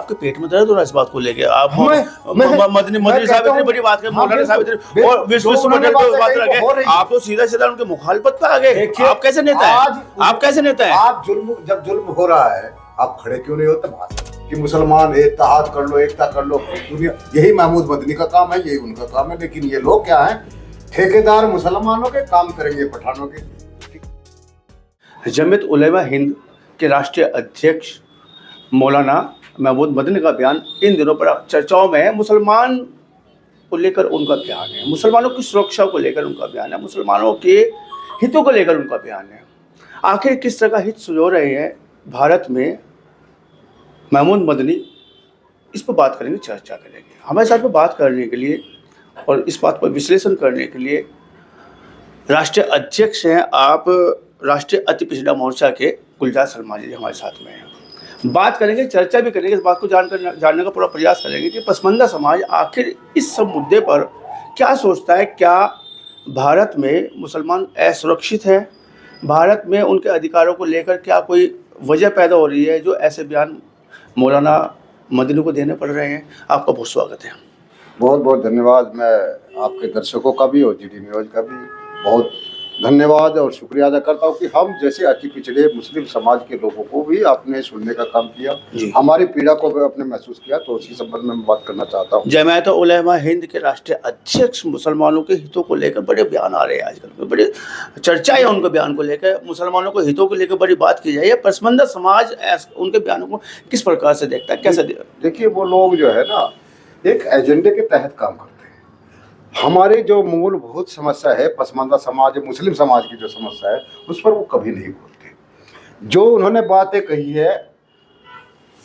आपके पेट में दर्द हो रहा है इस बात को लेके? आप मदनी साहब इतनी बड़ी बात कर, मौलाना साहब इतनी और विश्व मॉडल की बात रखे, आप तो सीधा सीधा उनके मुखालफत पे आ गए। आप कैसे नेता है? आप कैसे नेता है? आप जब जुल्म हो रहा है आप खड़े क्यों नहीं होते वहां से कि मुसलमान इत्तेहाद कर लो, एकता कर लो दुनिया? यही महमूद मदनी का काम है, यही उनका काम है। लेकिन ये लोग क्या है, ठेकेदार मुसलमानों के, काम करेंगे पठानों के। जमीयत उलेमा हिंद के राष्ट्रीय अध्यक्ष मौलाना महमूद मदनी का बयान इन दिनों पर चर्चाओं में है। मुसलमान को लेकर उनका बयान है, मुसलमानों की सुरक्षा को लेकर उनका बयान है, मुसलमानों के हितों को लेकर उनका बयान है। आखिर किस तरह का हित सुझो रहे हैं भारत में महमूद मदनी, इस पर बात करेंगे, चर्चा करेंगे। हमारे साथ में बात करने के लिए और इस बात पर विश्लेषण करने के लिए राष्ट्रीय अध्यक्ष हैं आप राष्ट्रीय अति पिछड़ा मोर्चा के गुलजार शर्मा जी हमारे साथ में हैं। बात करेंगे, चर्चा भी करेंगे, इस बात को जानने का पूरा प्रयास करेंगे कि पसमानदा समाज आखिर इस सब मुद्दे पर क्या सोचता है। क्या भारत में मुसलमान असुरक्षित है? भारत में उनके अधिकारों को लेकर क्या कोई वजह पैदा हो रही है जो ऐसे बयान मौलाना मदनी को देने पड़ रहे हैं? आपका बहुत स्वागत है। बहुत बहुत धन्यवाद। मैं आपके दर्शकों का भी और जीडी न्यूज का भी बहुत धन्यवाद और शुक्रिया अदा करता हूँ कि हम जैसे अति पिछड़े मुस्लिम समाज के लोगों को भी आपने सुनने का काम किया, हमारी पीड़ा को भी आपने महसूस किया, तो उसी संबंध में मैं बात करना चाहता हूँ। जमायत उलेमा हिंद के राष्ट्रीय अध्यक्ष मुसलमानों के हितों को लेकर बड़े बयान आ रहे हैं आजकल, बड़ी चर्चा है उनके बयान को लेकर, मुसलमानों को हितों को लेकर बड़ी बात की जाए। पसमानदा समाज उनके बयानों को किस प्रकार से देखता है, कैसे? देखिए, वो लोग जो है ना एक एजेंडे के तहत काम करते हैं। हमारी जो मूलभूत समस्या है पसमानदा समाज, मुस्लिम समाज की जो समस्या है, उस पर वो कभी नहीं बोलते। जो उन्होंने बातें कही है,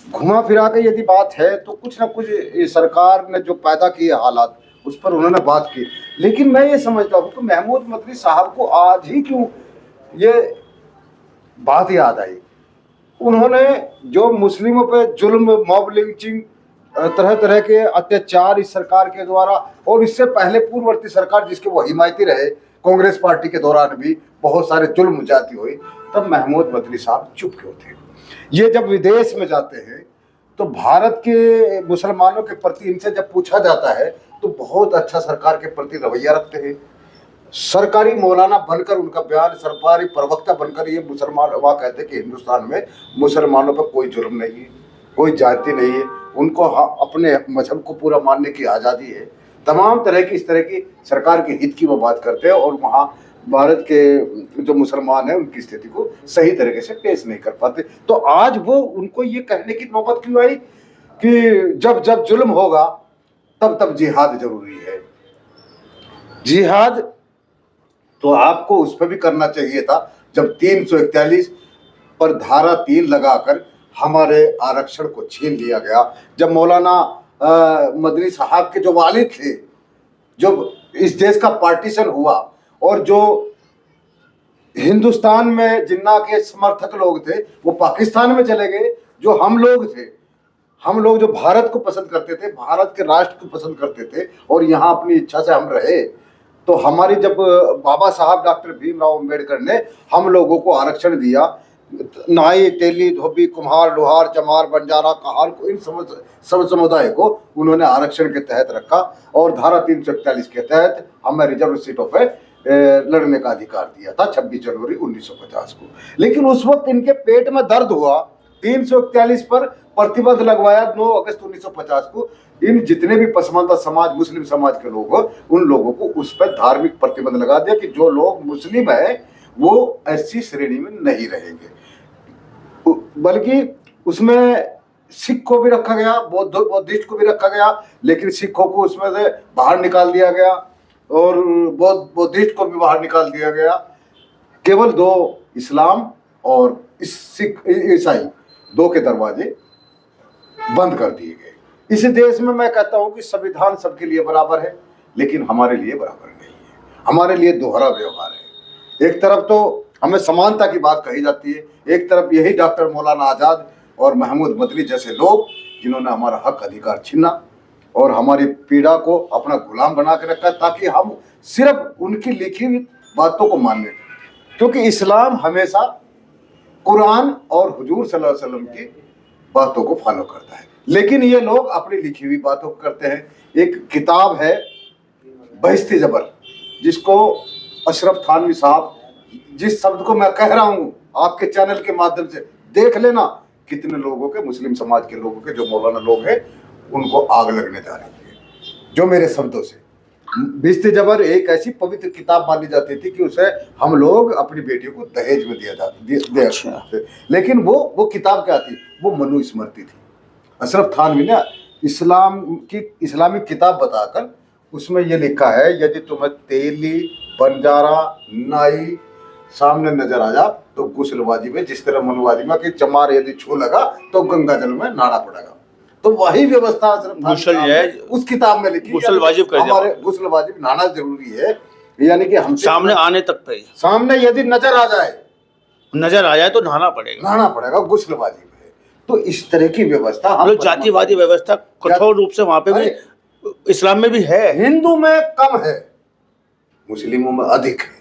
घुमा फिरा के यदि बात है तो कुछ ना कुछ सरकार ने जो पैदा किए हालात, उस पर उन्होंने बात की। लेकिन मैं ये समझता हूँ कि महमूद मदनी साहब को आज ही क्यों ये बात याद आई। उन्होंने जो मुस्लिमों पे जुल्म, मॉब लिंचिंग, तरह तरह के अत्याचार इस सरकार के द्वारा, और इससे पहले पूर्ववर्ती सरकार जिसके वो हिमायती रहे, कांग्रेस पार्टी के दौरान भी बहुत सारे जुल्म जाती हुई, तब महमूद मदनी साहब चुप क्यों थे? ये जब विदेश में जाते हैं तो भारत के मुसलमानों के प्रति इनसे जब पूछा जाता है तो बहुत अच्छा सरकार के प्रति रवैया रखते हैं। सरकारी मौलाना बनकर उनका बयान, सरकारी प्रवक्ता बनकर ये मुसलमान वहाँ कहते हैं कि हिंदुस्तान में मुसलमानों पर कोई जुर्म नहीं है, कोई जाति नहीं है, उनको अपने मजहब को पूरा मानने की आज़ादी है। तमाम तरह की इस तरह की सरकार के हित की वो बात करते हैं और वहाँ भारत के जो मुसलमान हैं उनकी स्थिति को सही तरीके से पेश नहीं कर पाते। तो आज वो उनको ये कहने की नौबत क्यों आई कि जब जब जुल्म होगा तब तब जिहाद जरूरी है? जिहाद तो आपको उस पर भी करना चाहिए था जब 341 पर धारा 3 लगाकर हमारे आरक्षण को छीन लिया गया। जब मौलाना मदनी साहब के जो वालिद थे, जब इस देश का पार्टीशन हुआ और जो हिंदुस्तान में जिन्ना के समर्थक लोग थे वो पाकिस्तान में चले गए, जो हम लोग थे, हम लोग जो भारत को पसंद करते थे, भारत के राष्ट्र को पसंद करते थे और यहाँ अपनी इच्छा से हम रहे, तो हमारी जब बाबा साहब डॉक्टर भीमराव अम्बेडकर ने हम लोगों को आरक्षण दिया, नाई, तेली, धोबी, कुम्हार, लोहार, चमार, बंजारा, कहार को, इन सब समुदाय को उन्होंने आरक्षण के तहत रखा और धारा 341 के तहत हमें रिजर्व सीटों पे लड़ने का अधिकार दिया था 26 जनवरी 1950 को। लेकिन उस वक्त इनके पेट में दर्द हुआ, 341 पर प्रतिबंध लगवाया 9 अगस्त 1950 को। इन जितने भी पसमानदा समाज, मुस्लिम समाज के लोग, उन लोगों को उस पर धार्मिक प्रतिबंध लगा दिया कि जो लोग मुस्लिम है वो ऐसी श्रेणी में नहीं रहेंगे। बल्कि उसमें सिख को भी रखा गया, बौद्धिस्ट को भी रखा गया, लेकिन सिखों को उसमें से बाहर निकाल दिया गया और बौद्धिस्ट को भी बाहर निकाल दिया गया। केवल 2 इस्लाम और सिख ईसाई, 2 के दरवाजे बंद कर दिए गए। इस देश में मैं कहता हूं कि संविधान सबके लिए बराबर है, लेकिन हमारे लिए बराबर नहीं है। हमारे लिए दोहरा व्यवहार है। एक तरफ तो हमें समानता की बात कही जाती है, एक तरफ यही डॉक्टर मौलाना आज़ाद और महमूद मदनी जैसे लोग जिन्होंने हमारा हक अधिकार छीना और हमारी पीड़ा को अपना गुलाम बना के रखा ताकि हम सिर्फ उनकी लिखी हुई बातों को माने। क्योंकि इस्लाम हमेशा कुरान और हुजूर सल्लल्लाहु अलैहि वसल्लम की बातों को फॉलो करता है। लेकिन ये लोग अपनी लिखी हुई बातों को करते हैं। एक किताब है बहिश्ते जबर, जिसको अशरफ थानवी साहब, जिस शब्द को मैं कह रहा हूँ आपके चैनल के माध्यम से देख लेना, कितने लोगों के, मुस्लिम समाज के लोगों के, जो मौलाना लोग हैं, उनको आग लगने जा रही है। जो मेरे शब्दों से, बहिश्ते जबर एक ऐसी पवित्र किताब मानी जाती थी कि उसे हम लोग अपनी बेटियों को दहेज में दिया जाता। लेकिन वो किताब क्या थी? वो मनुस्मृति थी। अशरफ थानवी ने इस्लामिक किताब बताकर उसमें ये लिखा है, यदि तुम्हें तेली, बंजारा, नाई सामने नजर आ जा तो गुस्ल वाजिब है। जिस तरह मनुवादी में कि चमार यदि छू लगा तो गंगा जल में नहाना पड़ेगा। तो वही व्यवस्था उस किताब में लिखी, गुस्ल वाजिब कर हमारे गुस्ल वाजिब नहाना जरूरी है, यानी कि हम सामने आने तक पे, सामने यदि नजर आ जाए तो नहाना पड़ेगा, गुस्ल वाजिब है। तो इस तरह की व्यवस्था हम जातिवादी व्यवस्था कठोर रूप से वहां पे भी इस्लाम में भी है। हिंदू में कम है, मुस्लिमों में अधिक है।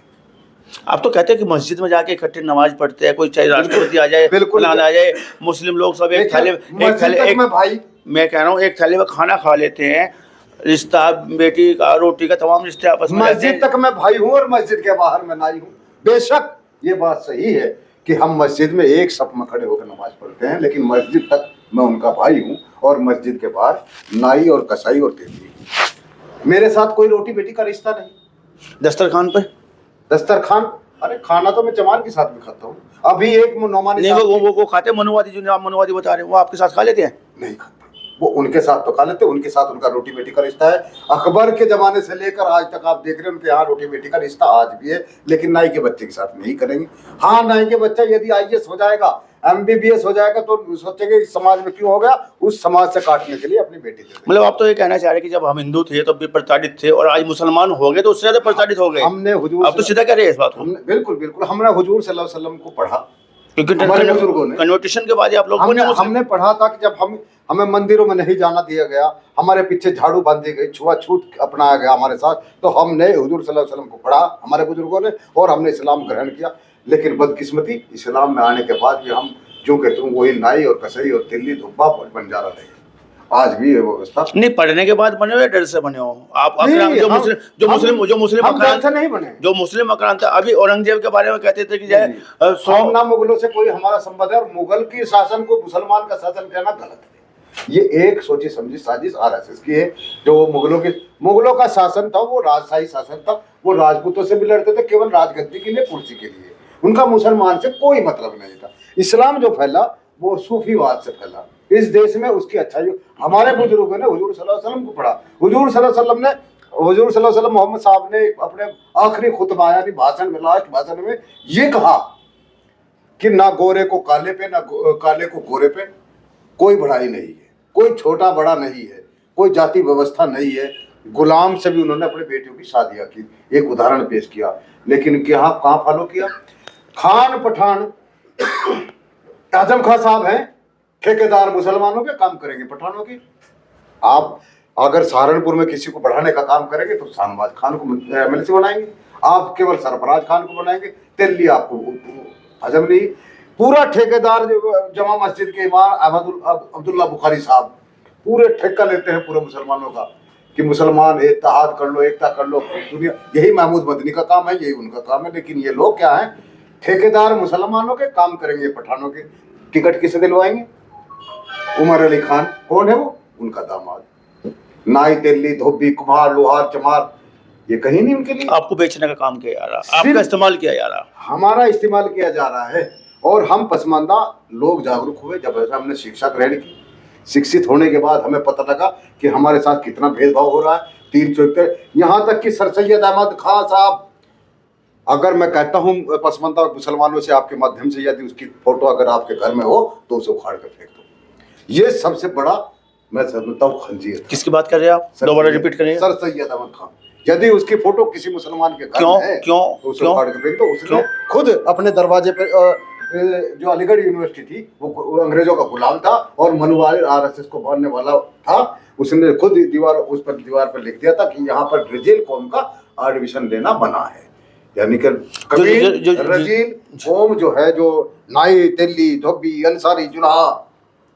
आप तो कहते हैं कि मस्जिद में जाके इकट्ठे नमाज पढ़ते हैं, कोई चाहे राष्ट्रपति आ जाए, बिल्कुल आ जाए, मुस्लिम लोग सब एक थाली भाई, मैं कह रहा हूँ एक थाली में खाना खा लेते हैं। रिश्ता बेटी का, रोटी का, तमाम रिश्ते आपस में। मस्जिद तक मैं भाई हूँ और मस्जिद के बाहर मैं नाई हूँ। बेशक ये बात सही है कि हम मस्जिद में एक सफ में खड़े होकर नमाज पढ़ते हैं, लेकिन मस्जिद तक मैं उनका भाई हूँ और मस्जिद के बाहर नाई और कसाई और तेली। मेरे साथ कोई रोटी बेटी का रिश्ता नहीं। दस्तरखान, अरे खाना तो मैं चमान के साथ भी खाता हूँ। अभी एक नौमानी नहीं, वो खाते मनुवादी, जो आप मनुवादी बता रहे हैं, वो आपके साथ खा लेते हैं? नहीं खाते, वो उनके साथ तो खा लेते, उनके साथ उनका रोटी बेटी का रिश्ता है। अकबर के जमाने से लेकर आज तक आप देख रहे हैं उनके यहाँ रोटी बेटी का रिश्ता आज भी है, लेकिन नाई के बच्चे के साथ नहीं करेंगे। हाँ, नाई के बच्चा यदि IAS हो जाएगा, MBBS हो जाएगा तो सोचेंगे समाज में क्यों हो गया, उस समाज से काटने के लिए अपनी बेटी दे। मतलब आप तो ये कहना चाह रहे हैं कि जब हम हिंदू थे तो भी प्रताड़ित थे, और आज मुसलमान हो गए तो उससे ज्यादा प्रताड़ित हो गए। हमने हुजूर, आप तो सीधा कह रहे हैं इस बात को। बिल्कुल हमने हुजूर सल्लल्लाहु अलैहि वसल्लम को पढ़ा, क्योंकि कन्वर्टेशन के बाद आप लोगों ने हमने पढ़ा था कि जब हमें मंदिरों में नहीं जाना दिया गया, हमारे पीछे झाड़ू बांधी गई, छुआछूत अपनाया गया हमारे साथ, तो हमने हुजूर सल्लल्लाहु अलैहि वसल्लम को पढ़ा हमारे बुजुर्गों ने, और हमने इस्लाम ग्रहण किया। लेकिन बदकिस्मती इस्लाम में आने के बाद भी हम जो कहते हैं वही नाई और कसाई और तिल्ली धुब्बा बंजारा रहे। आज भी ये व्यवस्था नहीं। पढ़ने के बाद बने हो या डर से बने हो आप? जो मुस्लिम आक्रांत अभी औरंगजेब के बारे में कहते थे कि ना मुगलों से कोई हमारा संबंध है, और मुगल के शासन को मुसलमान का शासन कहना गलत है। ये एक सोची समझी साजिश RSS की है। जो मुगलों का शासन था वो राजशाही शासन था, वो राजपूतों से भी लड़ते थे केवल राजगद्दी के लिए, कुर्सी के लिए। उनका मुसलमान से कोई मतलब नहीं था। इस्लाम जो फैला वो सूफीवाद से फैला इस देश में, उसकी अच्छाई हमारे बुजुर्गों ने हुजूर सल्लल्लाहु अलैहि वसल्लम को पढ़ा। हुजूर सल्लल्लाहु अलैहि वसल्लम मोहम्मद साहब ने अपने आखिरी खुतबा यानी भाषण में, लास्ट भाषण में ये कहा कि ना गोरे को काले पे, ना काले को गोरे पे कोई बढ़ाई नहीं है, कोई छोटा बड़ा नहीं है, कोई जाति व्यवस्था नहीं है। गुलाम से भी उन्होंने अपने बेटियों की शादियां की, एक उदाहरण पेश किया। लेकिन कहाँ फॉलो किया? खान पठान आजम खान साहब हैं, ठेकेदार मुसलमानों के, काम करेंगे पठानों की। आप अगर सहारनपुर में किसी को बढ़ाने का काम करेंगे तो शाहनवाज खान को MLC बनाएंगे, आप केवल सरफराज खान को बनाएंगे, दिल्ली आपको हजम नहीं। पूरा ठेकेदार जमा मस्जिद के इमाम अब्दुल्ला बुखारी साहब पूरे ठेका लेते हैं पूरे मुसलमानों का कि मुसलमान इत्तेहाद कर लो, एकता कर लो दुनिया। यही महमूद मदनी का काम है, यही उनका काम है। लेकिन ये लोग क्या है, ठेकेदार मुसलमानों के, काम करेंगे पठानों के। टिकट किसे दिलवाएंगे? उमर अली खान, कौन है वो? उनका दामाद। नाई, तेली, धोबी, कुम्हार, लोहार, चमार, ये कहीं नहीं उनके लिए। आपको बेचने का काम किया जा रहा, आपका इस्तेमाल किया जा रहा, हमारा इस्तेमाल किया जा रहा है। और हम पसमानदा लोग जागरूक हुए जब हमने शिक्षा ग्रहण की। शिक्षित होने के बाद हमें पता लगा कि हमारे साथ कितना भेदभाव हो रहा है। 371, यहाँ तक कि सर सैयद अहमद खान साहब, अगर मैं कहता हूँ पसमानदा मुसलमानों से आपके माध्यम से, यदि उसकी फोटो अगर आपके घर में हो तो उसे उखाड़ कर फेंक दो। ये सबसे बड़ा मैं समझता हूँ खंजीर। किसकी बात कर रहे हैं आप? दोबारा रिपीट करिए। सर सैयद अहमद खान, यदि उसकी फोटो किसी मुसलमान के घर में है तो उसे उखाड़ कर फेंक दो। उसने खुद अपने दरवाजे पे, जो अलीगढ़ यूनिवर्सिटी थी वो अंग्रेजों का गुलाम था और मनुवादी RSS को मानने वाला था, उसने खुद दीवार पर लिख दिया था कि यहाँ पर रजील कौम का एडमिशन लेना बना है। यानी कि कबील रजील कौम जो है, जो नाई, तेली, धोबी, अंसारी, जुलाहा,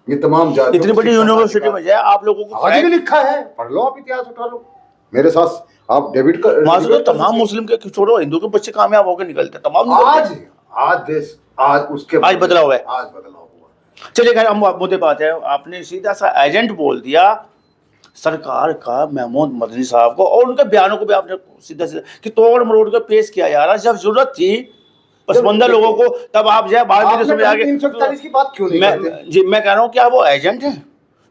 ये तमाम जातियों इतनी को बड़ी शिक्षा का यूनिवर्सिटी अधिकार। में जाए आप लोगों को आज भी लिखा है, पढ़ लो, आप इतिहास उठा लो मेरे साथ, आप डेबिट कर वहां से तो debate कर तमाम सकते मुस्लिम के छोड़ो हिंदू के बच्चे कामयाब होकर निकलते हैं, तमाम हो। निकलते हैं। आज देश, आज उसके आज बदलाव है। आज बदलाव हुआ। चलिए खैर, हम मुद्दे बात है, आपने सीधा सा एजेंट बोल दिया सरकार का महमूद मदनी साहब को, और उनके बयानों को भी आपने सीधा सीधा कि तोड़ मरोड़ कर पेश किया जा रहा। जब जरूरत थी पसमंदा लोगों को, तब आप जो है बाहर विदेशों में आगे 341 की बात क्यों नहीं करते? जी मैं कह रहा हूँ, क्या वो एजेंट है,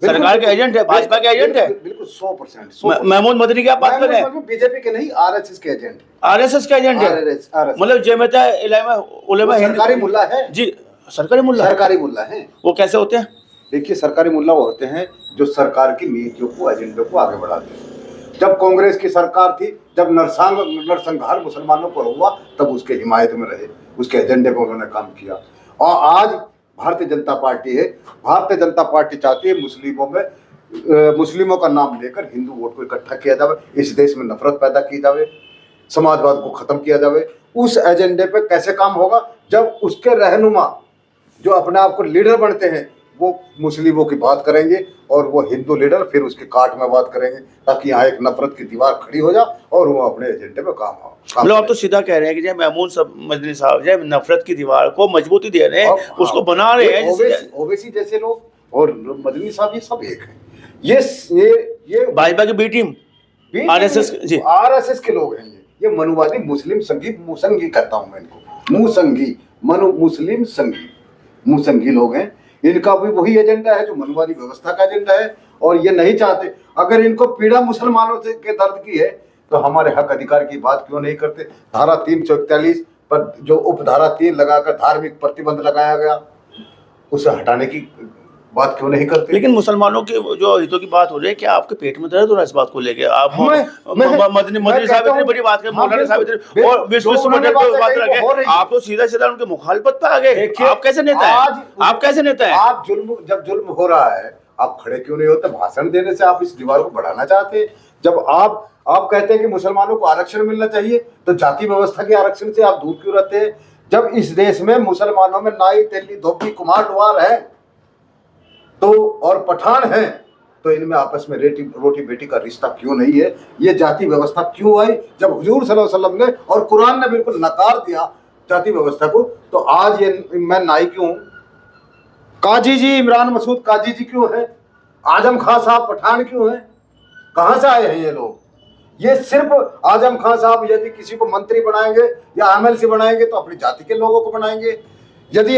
सरकार के एजेंट है, भाजपा के एजेंट है? बिल्कुल 100%। महमूद मदनी की आप बात कर रहे हैं, बीजेपी के नहीं, आरएसएस के एजेंट, आरएसएस के एजेंट है, RSS मतलब जमात उलेमा हिंद सरकारी मुल्ला है जी, सरकारी मुल्ला, सरकारी मुल्ला है। वो कैसे होते हैं? देखिए, सरकारी मुल्ला वो होते हैं जो सरकार की नीतियों को, एजेंडों को आगे बढ़ाते हैं। जब कांग्रेस की सरकार थी, जब नरसंहार मुसलमानों पर हुआ, तब उसके हिमायत में रहे, उसके एजेंडे पर उन्होंने काम किया। और आज भारतीय जनता पार्टी है, भारतीय जनता पार्टी चाहती है मुस्लिमों का नाम लेकर हिंदू वोट को इकट्ठा किया जाए, इस देश में नफरत पैदा की जाए, समाजवाद को खत्म किया जाए। उस एजेंडे पे कैसे काम होगा जब उसके रहनुमा जो अपने आप को लीडर बनते हैं वो मुस्लिमों की बात करेंगे और वो हिंदू लीडर फिर उसके काट में बात करेंगे, ताकि यहाँ एक नफरत की दीवार खड़ी हो जाए और वो अपने एजेंडे पे काम हो। मतलब आप तो सीधा कह रहे हैं कि महमूद मदनी साहब जो नफरत की दीवार को मजबूती दे रहे हैं, उसको बना रहे हैं। ओवैसी जैसे लोग और मदनी साहब, ये सब एक हैं। ये भाजपा की बी टीम, आरएसएस जी, आरएसएस के लोग हैं। ये मनुवादी मुस्लिम संघी, मुसंगी कहता हूं मैं इनको, मुसंगी, मुस्लिम संघी, मुसंगी लोग हैं। इनका भी वही एजेंडा है जो मनुवादी व्यवस्था का एजेंडा है, और ये नहीं चाहते। अगर इनको पीड़ा मुसलमानों से के दर्द की है तो हमारे हक अधिकार की बात क्यों नहीं करते? धारा 341 पर जो उपधारा 3 लगाकर धार्मिक प्रतिबंध लगाया गया, उसे हटाने की बात क्यों नहीं करते? लेकिन मुसलमानों के जो हितों की बात हो रही है, क्या आपके पेट में दर्द हो रहा है इस बात को लेके? आप मदनी साहब इतनी बड़ी बात करें, मौलाना साहब इतनी, और विश्व मॉडल पे बात रखें, आप तो सीधा सीधा उनके मुखालफत पे आ गए। आप कैसे नेता है? आप कैसे नेता है? आप जब जुल्म हो रहा है, आप खड़े क्यों नहीं होते? भाषण देने से आप इस दीवार को बढ़ाना चाहते हैं। जब आप कहते हैं कि मुसलमानों को आरक्षण मिलना चाहिए, तो जाति व्यवस्था के आरक्षण से आप दूर क्यों रहते हैं? जब इस देश में मुसलमानों में नाई, तेली, धोबी, कुम्हार, लोहार है तो और पठान है, तो इनमें आपस में रोटी बेटी का रिश्ता क्यों नहीं है? ये जाति व्यवस्था क्यों आई? जब हुजूर सल्लल्लाहु अलैहि वसल्लम ने और कुरान ने बिल्कुल नकार दिया जाति व्यवस्था को, तो आज ये मैं नाई क्यों हूं? काजी जी, इमरान मसूद काजी जी क्यों है? आजम खान साहब पठान क्यों है? कहां से आए हैं ये लोग? ये सिर्फ आजम खान साहब यदि किसी को मंत्री बनाएंगे या एमएलसी बनाएंगे तो अपनी जाति के लोगों को बनाएंगे। यदि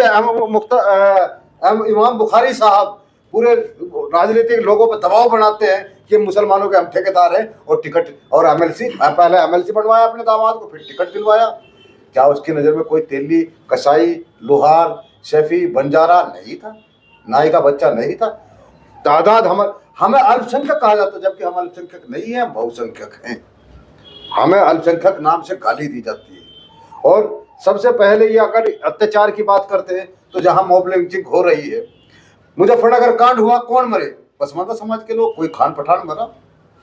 इमाम बुखारी साहब पूरे राजनीतिक लोगों पर दबाव बनाते हैं कि मुसलमानों के हम ठेकेदार हैं, और टिकट और एमएलसी, पहले एमएलसी बनवाया अपने दामाद को, फिर टिकट दिलवाया, क्या उसकी नज़र में कोई तेली, कसाई, लोहार, शेफी, बंजारा नहीं था? नाई का बच्चा नहीं था? तादाद हमें अल्पसंख्यक कहा जाता, जबकि हम अल्पसंख्यक नहीं है, हम बहुसंख्यक हैं। हमें अल्पसंख्यक नाम से गाली दी जाती है। और सबसे पहले ये अगर अत्याचार की बात करते हैं तो जहां मॉब लिंचिंग हो रही है, मुजफ्फरनगर कांड हुआ, कौन मरे? पसमानदा समाज के लोग। कोई खान पठान मरा?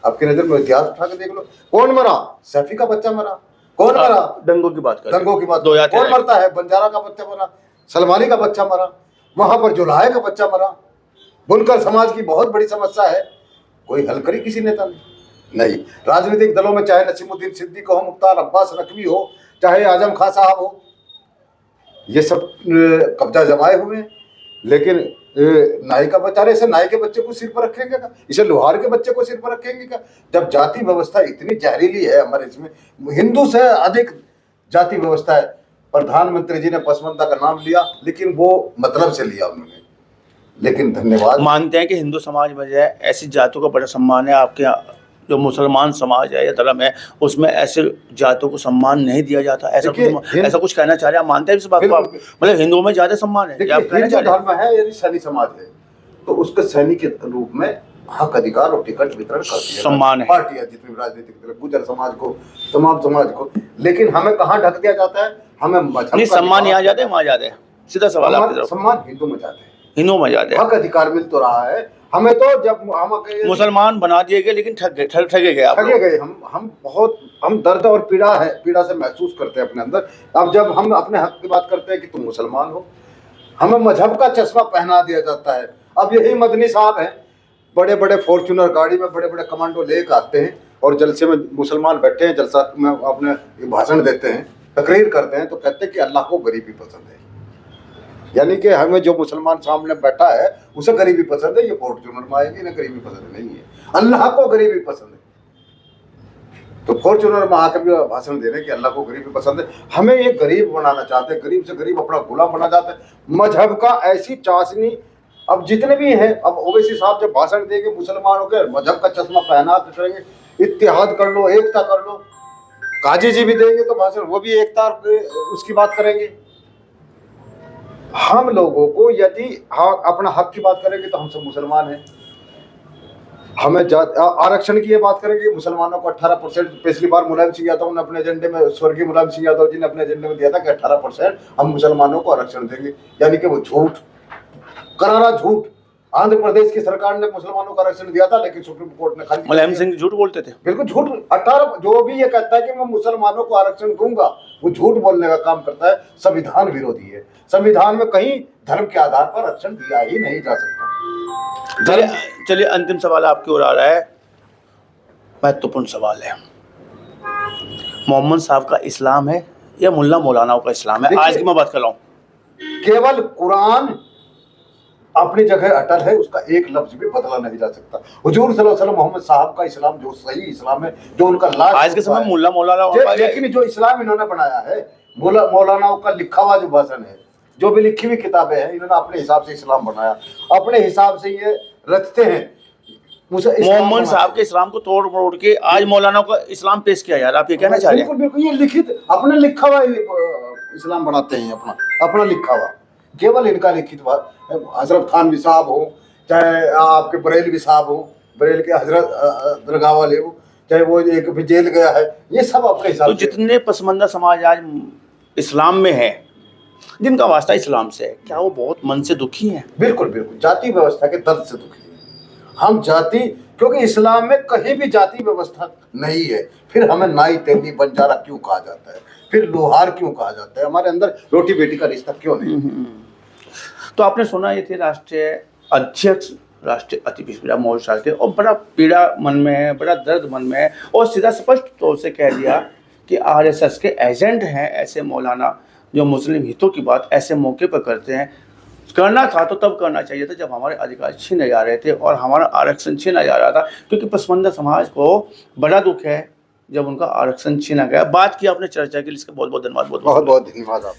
आपकी नजर में इतिहास उठा के देख लो, कौन मरा? सैफी का बच्चा मरा। कौन मरा? दंगों की बात कर, दंगों की बात, कौन मरता है? बंजारा का बच्चा मरा, सलमानी का बच्चा मरा, वहां पर जुलाहे का बच्चा मरा। बुनकर समाज की बहुत बड़ी समस्या है, कोई हल करी किसी नेता ने? नहीं। राजनीतिक दलों में चाहे नसीमुद्दीन सिद्दीकी हो, मुख्तार अब्बास नकवी हो, चाहे आजम खान साहब हो, ये सब कब्जा जमाए हुए हैं। लेकिन नाई का बच्चा, इसे नाई के बच्चे को सिर पर रखेंगे क्या? इसे लोहार के बच्चे को सिर पर रखेंगे क्या? जब जाति व्यवस्था इतनी जहरीली है हमारे इसमें, हिंदू से अधिक जाति व्यवस्था है। प्रधानमंत्री जी ने पसमंदा का नाम लिया, लेकिन वो मतलब से लिया उन्होंने। लेकिन धन्यवाद, मानते हैं कि हिंदू समाज में जो है ऐसी जातियों का बड़ा सम्मान है। आपके यहाँ जो मुसलमान समाज है या धर्म है, उसमें ऐसे जातियों को सम्मान नहीं दिया जाता, ऐसा कुछ कहना चाह रहे हैं? आप मानते हैं इस बात को? आप मतलब हिंदुओं में ज्यादा सम्मान है? हिंदू धर्म है, यदि सैनी समाज है तो उसके सैनिक के रूप में हक अधिकार और टिकट वितरण करती है, सम्मान है पार्टियां, जितनी राजनीतिक, गुजर समाज को, तमाम समाज को। लेकिन हमें कहाँ ढक दिया जाता है? हमें नहीं, सम्मान यहाँ जाते हैं, वहाँ जाते हैं। सीधा सवाल आपकी तरफ। सम्मान हिंदू में जाते हैं, हिंदुओं में जाते हैं। हक अधिकार मिल तो रहा है हमें, तो जब हम मुसलमान बना दिए गए, लेकिन ठगे गए। हम दर्द और पीड़ा से महसूस करते हैं अपने अंदर। अब जब हम अपने हक की बात करते हैं कि तुम मुसलमान हो, हमें मजहब का चश्मा पहना दिया जाता है। अब यही मदनी साहब हैं, बड़े बड़े फॉर्च्यूनर गाड़ी में बड़े बड़े कमांडो लेकर आते हैं और जलसे में मुसलमान बैठे हैं, जलसा में अपने भाषण देते हैं, तकरीर करते हैं, तो कहते हैं कि अल्लाह को गरीबी पसंद है। यानी कि हमें जो मुसलमान सामने बैठा है उसे गरीबी पसंद है, ये फॉर्च्यूनर में आएगी ना, गरीबी पसंद नहीं है, अल्लाह को गरीबी पसंद है। तो फॉर्च्यूनर में आकर भी भाषण दे रहे हैं कि अल्लाह को गरीबी पसंद है। हमें ये गरीब बनाना चाहते हैं, गरीब से गरीब अपना गुलाम बनाना चाहते हैं। मजहब का ऐसी चाशनी, अब जितने भी हैं, अब ओवैसी साहब जब भाषण देंगे मुसलमानों के मजहब का चश्मा पहना करेंगे, इत्तेहाद कर लो, एकता कर लो। काजी जी भी देंगे तो भाषण, वो भी एकता उसकी बात करेंगे। हम लोगों को यदि अपना हक की बात करेंगे तो हम सब मुसलमान हैं, हमें आरक्षण की ये बात करेंगे, मुसलमानों को 18%, पिछली बार मुलायम सिंह यादव ने अपने एजेंडे में, स्वर्गीय मुलायम सिंह यादव जी ने अपने एजेंडे में दिया था कि 18% हम मुसलमानों को आरक्षण देंगे, यानी कि वो झूठ, करारा झूठ। आंध्र प्रदेश की सरकार ने मुसलमानों को आरक्षण दिया था, लेकिन सुप्रीम कोर्ट ने खारिज। मुलायम सिंह झूठ बोलते थे, बिल्कुल झूठ। 18 जो भी ये कहता है कि मैं मुसलमानों को आरक्षण दूंगा, वो झूठ बोलने का काम करता है, संविधान विरोधी है। संविधान में कहीं धर्म के आधार पर आरक्षण दिया ही नहीं जा सकता। चलिए अंतिम सवाल आपकी ओर आ रहा है, महत्वपूर्ण सवाल है। मोहम्मद साहब का इस्लाम है या मुल्ला मौलानाओं का इस्लाम है? आज की मैं बात कर रहा हूँ। केवल कुरान अपनी जगह अटल है, उसका एक लफ्ज भी बदला नहीं जा सकता। हुजूर सल्लल्लाहु अलैहि वसल्लम मोहम्मद साहब का इस्लाम जो सही इस्लाम है, जो उनका लास्ट आज के समय मुल्ला मौलाना, लेकिन जो इस्लाम इन्होंने बनाया है, मौलानाओं का लिखा हुआ जो भाषण है, जो भी लिखी हुई किताबें हैं, इन्होंने अपने हिसाब से इस्लाम बनाया, अपने हिसाब से ये रचते हैं। मोहम्मद साहब के इस्लाम को तोड़ मरोड़ के आज मौलाना का इस्लाम पेश किया यार, आप ये कहना चाह रहे हैं? बिल्कुल बिल्कुल, ये लिखित अपने लिखा हुआ इस्लाम बनाते हैं, अपना लिखा हुआ, केवल इनका लिखित हुआ। हजरत थानवी साहब हो, चाहे आपके बरेलवी साहब हो, बरेल के हजरत दरगाह वाले हो, चाहे वो एक भी जेल गया है, ये सब अपने हिसाब से। तो जितने पसमानदा समाज आज इस्लाम में है, जिनका वास्ता इस्लाम से है, क्या वो बहुत मन से दुखी हैं? बिल्कुल बिल्कुल, जाति व्यवस्था के दर्द से दुखी है हम। जाति, क्योंकि इस्लाम में कहीं भी जाति व्यवस्था नहीं है, फिर हमें नाई तेली बंजारा क्यों कहा जाता है, फिर लोहार क्यों कहा जाता है, हमारे अंदर रोटी बेटी का रिश्ता क्यों नहीं? तो आपने सुना, ये थे राष्ट्रीय अध्यक्ष, राष्ट्रीय अति पिछड़ा मोर्चा के, और बड़ा पीड़ा मन में है, बड़ा दर्द मन में है, और सीधा स्पष्ट तौर से कह दिया कि आरएसएस के एजेंट हैं ऐसे मौलाना, जो मुस्लिम हितों की बात ऐसे मौके पर करते हैं। करना था तो तब करना चाहिए था जब हमारे अधिकार छीने जा रहे थे और हमारा आरक्षण छीना जा रहा था, क्योंकि पसमानदा समाज को बड़ा दुख है जब उनका आरक्षण छीना गया। बात की आपने चर्चा के लिए, इसका बहुत बहुत धन्यवाद। बहुत बहुत धन्यवाद आप।